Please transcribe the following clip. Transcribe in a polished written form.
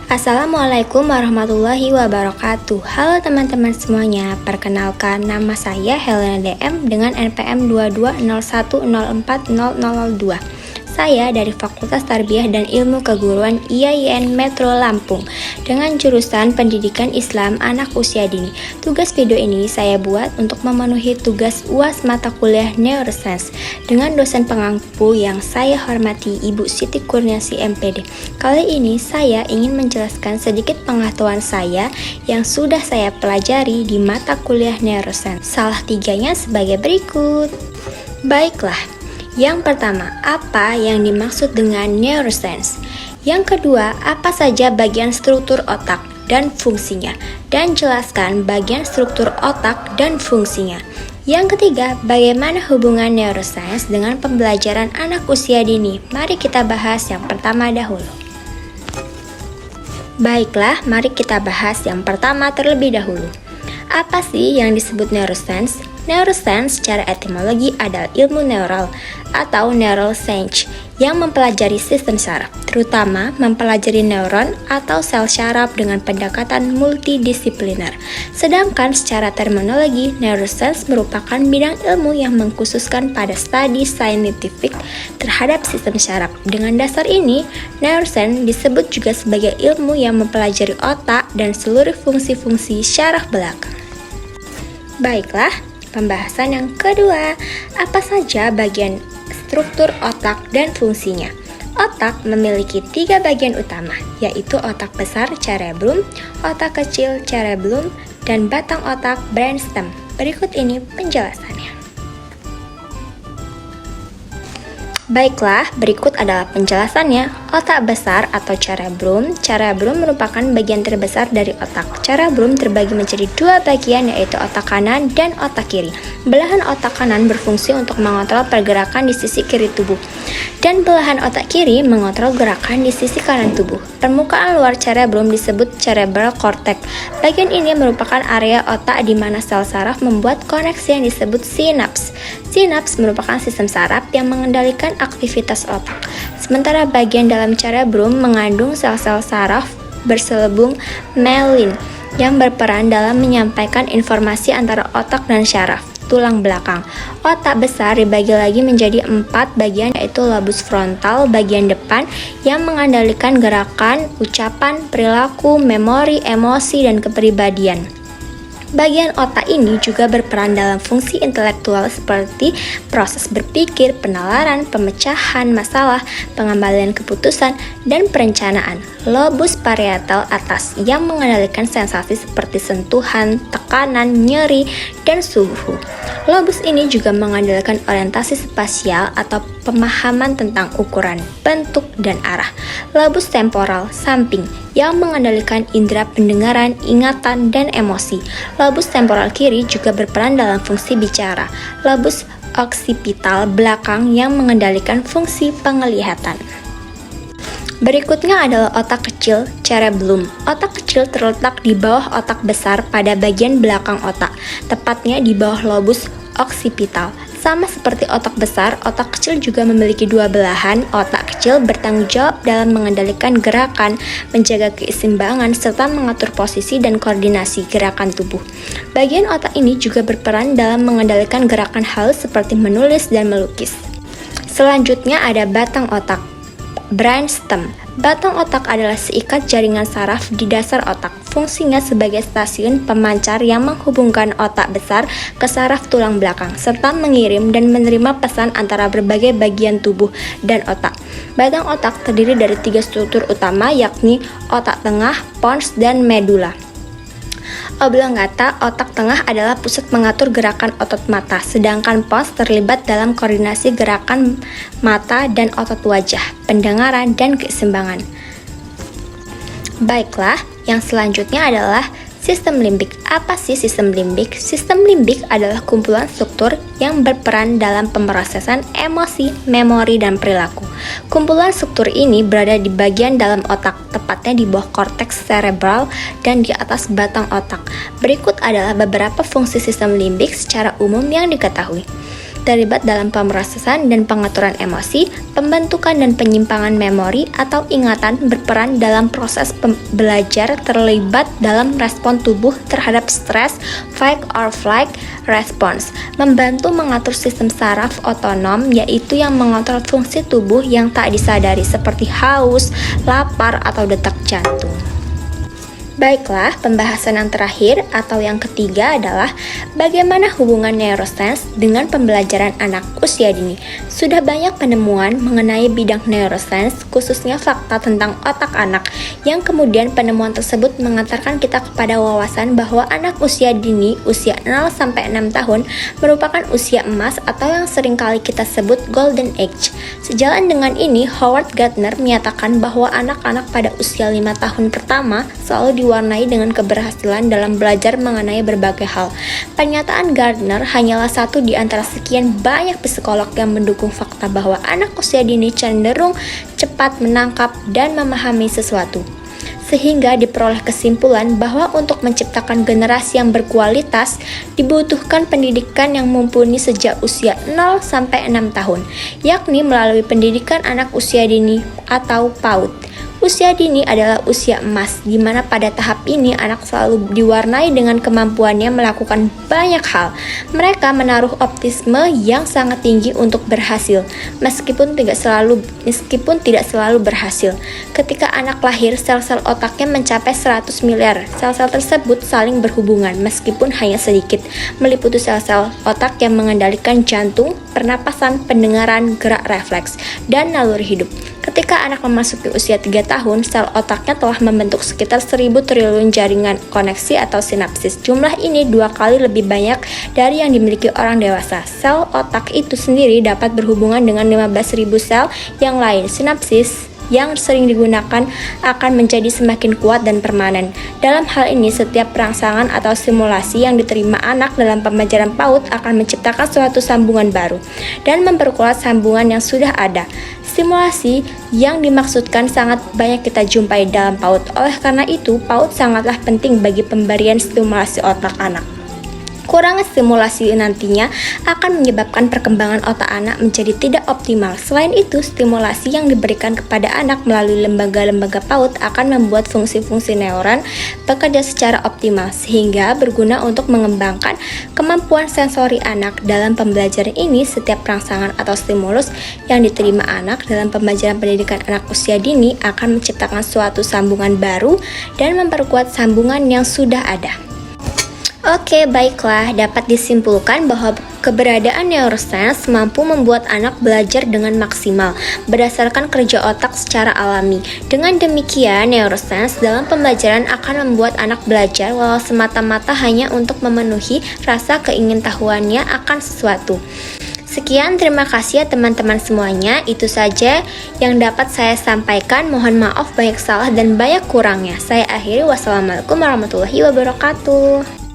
Assalamualaikum warahmatullahi wabarakatuh. Halo teman-teman semuanya, perkenalkan nama saya Helena DM dengan NPM 2201040002. Saya dari Fakultas Tarbiyah dan Ilmu Keguruan IAIN Metro Lampung dengan jurusan Pendidikan Islam Anak Usia Dini. Tugas video ini saya buat untuk memenuhi tugas UAS mata kuliah Neuroscience dengan dosen pengampu yang saya hormati Ibu Siti Kurniasi MPD. Kali ini saya ingin menjelaskan sedikit pengetahuan saya yang sudah saya pelajari di mata kuliah Neuroscience. Salah tiganya sebagai berikut. Baiklah, yang pertama, apa yang dimaksud dengan neuroscience? Yang kedua, apa saja bagian struktur otak dan fungsinya? Dan jelaskan bagian struktur otak dan fungsinya. Yang ketiga, bagaimana hubungan neuroscience dengan pembelajaran anak usia dini? Mari kita bahas yang pertama dahulu. Baiklah, mari kita bahas yang pertama terlebih dahulu. Apa sih yang disebut neuroscience? Neuroscience secara etimologi adalah ilmu neural atau neural science yang mempelajari sistem saraf, terutama mempelajari neuron atau sel saraf dengan pendekatan multidisipliner. Sedangkan secara terminologi, neuroscience merupakan bidang ilmu yang mengkhususkan pada studi saintifik terhadap sistem saraf. Dengan dasar ini, neuroscience disebut juga sebagai ilmu yang mempelajari otak dan seluruh fungsi-fungsi syaraf belakang. Baiklah, pembahasan yang kedua, apa saja bagian struktur otak dan fungsinya? Otak memiliki 3 bagian utama, yaitu otak besar cerebrum, otak kecil cerebellum, dan batang otak brainstem. Berikut ini penjelasannya. Baiklah, berikut adalah penjelasannya. Otak besar atau cerebrum. Cerebrum merupakan bagian terbesar dari otak. Cerebrum terbagi menjadi 2 bagian, yaitu otak kanan dan otak kiri. Belahan otak kanan berfungsi untuk mengontrol pergerakan di sisi kiri tubuh, dan belahan otak kiri mengontrol gerakan di sisi kanan tubuh. Permukaan luar cerebrum disebut cerebral cortex. Bagian ini merupakan area otak di mana sel saraf membuat koneksi yang disebut sinaps. Sinaps merupakan sistem saraf yang mengendalikan aktivitas otak. Sementara bagian dalam cerebrum mengandung sel-sel saraf berselubung myelin yang berperan dalam menyampaikan informasi antara otak dan syaraf tulang belakang. Otak besar dibagi lagi menjadi 4 bagian, yaitu lobus frontal bagian depan yang mengendalikan gerakan, ucapan, perilaku, memori, emosi, dan kepribadian. Bagian otak ini juga berperan dalam fungsi intelektual seperti proses berpikir, penalaran, pemecahan masalah, pengembalian keputusan, dan perencanaan. Lobus parietal atas yang mengendalikan sensasi seperti sentuhan, tekanan, nyeri, dan suhu. Lobus ini juga mengandalkan orientasi spasial atau pemahaman tentang ukuran, bentuk, dan arah. Lobus temporal samping yang mengendalikan indera pendengaran, ingatan, dan emosi. Lobus temporal kiri juga berperan dalam fungsi bicara. Lobus oksipital belakang yang mengendalikan fungsi penglihatan. Berikutnya adalah otak kecil cerebellum. Otak kecil terletak di bawah otak besar pada bagian belakang otak, tepatnya di bawah lobus oksipital. Sama seperti otak besar, otak kecil juga memiliki 2 belahan. Otak kecil bertanggung jawab dalam mengendalikan gerakan, menjaga keseimbangan, serta mengatur posisi dan koordinasi gerakan tubuh. Bagian otak ini juga berperan dalam mengendalikan gerakan halus seperti menulis dan melukis. Selanjutnya ada batang otak brainstem. Batang otak adalah seikat jaringan saraf di dasar otak. Fungsinya sebagai stasiun pemancar yang menghubungkan otak besar ke saraf tulang belakang, serta mengirim dan menerima pesan antara berbagai bagian tubuh dan otak. Batang otak terdiri dari 3 struktur utama, yakni otak tengah, pons, dan medula. Oblongata, otak tengah adalah pusat mengatur gerakan otot mata, sedangkan pons terlibat dalam koordinasi gerakan mata dan otot wajah, pendengaran, dan keseimbangan. Baiklah, yang selanjutnya adalah sistem limbik. Apa sih sistem limbik? Sistem limbik adalah kumpulan struktur yang berperan dalam pemrosesan emosi, memori, dan perilaku. Kumpulan struktur ini berada di bagian dalam otak, tepatnya di bawah korteks cerebral dan di atas batang otak. Berikut adalah beberapa fungsi sistem limbik secara umum yang diketahui. terlibat dalam pemrosesan dan pengaturan emosi, pembentukan dan penyimpangan memori atau ingatan, berperan dalam proses belajar, terlibat dalam respon tubuh terhadap stres, fight or flight response, membantu mengatur sistem saraf otonom, yaitu yang mengontrol fungsi tubuh yang tak disadari seperti haus, lapar, atau detak jantung. Baiklah, pembahasan yang terakhir atau yang ketiga adalah bagaimana hubungan neuroscience dengan pembelajaran anak usia dini. Sudah banyak penemuan mengenai bidang neuroscience, khususnya fakta tentang otak anak, yang kemudian penemuan tersebut mengantarkan kita kepada wawasan bahwa anak usia dini, usia 0-6 tahun, merupakan usia emas atau yang seringkali kita sebut golden age. Sejalan dengan ini, Howard Gardner menyatakan bahwa anak-anak pada usia 5 tahun pertama selalu diwarnai dengan keberhasilan dalam belajar mengenai berbagai hal. Pernyataan Gardner hanyalah satu di antara sekian banyak psikolog yang mendukung fakta bahwa anak usia dini cenderung cepat menangkap dan memahami sesuatu. Sehingga diperoleh kesimpulan bahwa untuk menciptakan generasi yang berkualitas dibutuhkan pendidikan yang mumpuni sejak usia 0-6 tahun, yakni melalui pendidikan anak usia dini atau PAUD. Usia dini adalah usia emas, di mana pada tahap ini anak selalu diwarnai dengan kemampuannya melakukan banyak hal. Mereka menaruh optimisme yang sangat tinggi untuk berhasil, meskipun tidak selalu berhasil. Ketika anak lahir, sel-sel otaknya mencapai 100 miliar. Sel-sel tersebut saling berhubungan, meskipun hanya sedikit, meliputi sel-sel otak yang mengendalikan jantung, pernapasan, pendengaran, gerak refleks, dan naluri hidup. Ketika anak memasuki usia 3 tahun, sel otaknya telah membentuk sekitar 1000 triliun jaringan koneksi atau sinapsis. Jumlah ini 2 kali lebih banyak dari yang dimiliki orang dewasa. Sel otak itu sendiri dapat berhubungan dengan 15.000 sel yang lain. Sinapsis yang sering digunakan akan menjadi semakin kuat dan permanen. Dalam hal ini, setiap perangsangan atau simulasi yang diterima anak dalam pembelajaran PAUD akan menciptakan suatu sambungan baru dan memperkuat sambungan yang sudah ada. Simulasi yang dimaksudkan sangat banyak kita jumpai dalam PAUD. Oleh karena itu, PAUD sangatlah penting bagi pemberian stimulasi otak anak. Kurangnya stimulasi nantinya akan menyebabkan perkembangan otak anak menjadi tidak optimal. Selain itu, stimulasi yang diberikan kepada anak melalui lembaga-lembaga PAUD akan membuat fungsi-fungsi neuron bekerja secara optimal, sehingga berguna untuk mengembangkan kemampuan sensori anak. Dalam pembelajaran ini, setiap rangsangan atau stimulus yang diterima anak dalam pembelajaran pendidikan anak usia dini akan menciptakan suatu sambungan baru dan memperkuat sambungan yang sudah ada. Oke, baiklah, dapat disimpulkan bahwa keberadaan neuroscience mampu membuat anak belajar dengan maksimal berdasarkan kerja otak secara alami. Dengan demikian, neuroscience dalam pembelajaran akan membuat anak belajar walau semata-mata hanya untuk memenuhi rasa keingintahuannya akan sesuatu. Sekian, terima kasih ya teman-teman semuanya. Itu saja yang dapat saya sampaikan. Mohon maaf banyak salah dan banyak kurangnya. Saya akhiri, wassalamualaikum warahmatullahi wabarakatuh.